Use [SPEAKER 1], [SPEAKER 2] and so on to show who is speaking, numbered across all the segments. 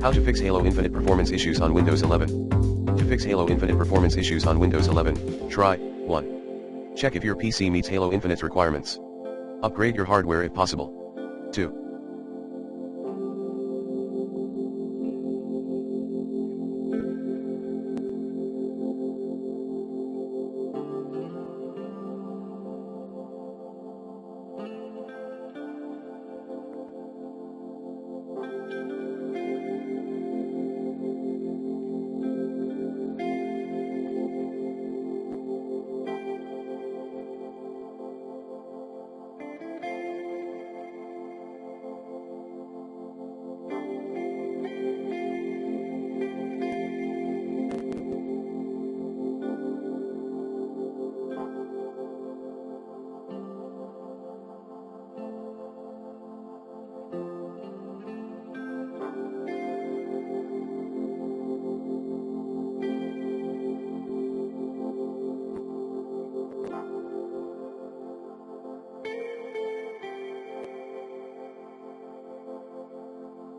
[SPEAKER 1] How to fix Halo Infinite performance issues on Windows 11. To fix Halo Infinite performance issues on Windows 11, try 1. Check if your PC meets Halo Infinite's requirements. Upgrade your hardware if possible. 2.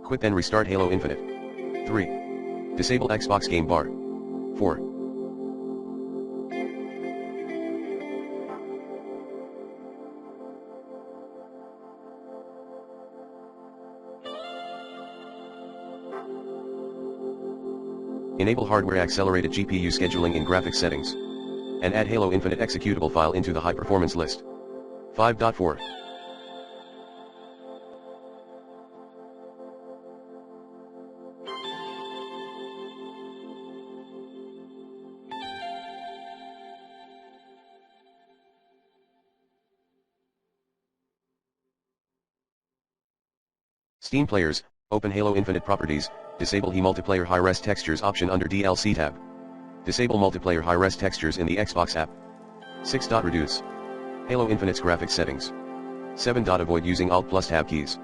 [SPEAKER 1] Quit then restart Halo Infinite. 3. Disable Xbox Game Bar. 4. Enable hardware accelerated GPU scheduling in graphics settings. And add Halo Infinite executable file into the high performance list. 5.4. Steam players, open Halo Infinite properties, disable HE multiplayer high-res textures option under DLC tab. Disable multiplayer high-res textures in the Xbox app. 6. Reduce Halo Infinite's graphics settings. 7. Avoid using Alt plus Tab keys.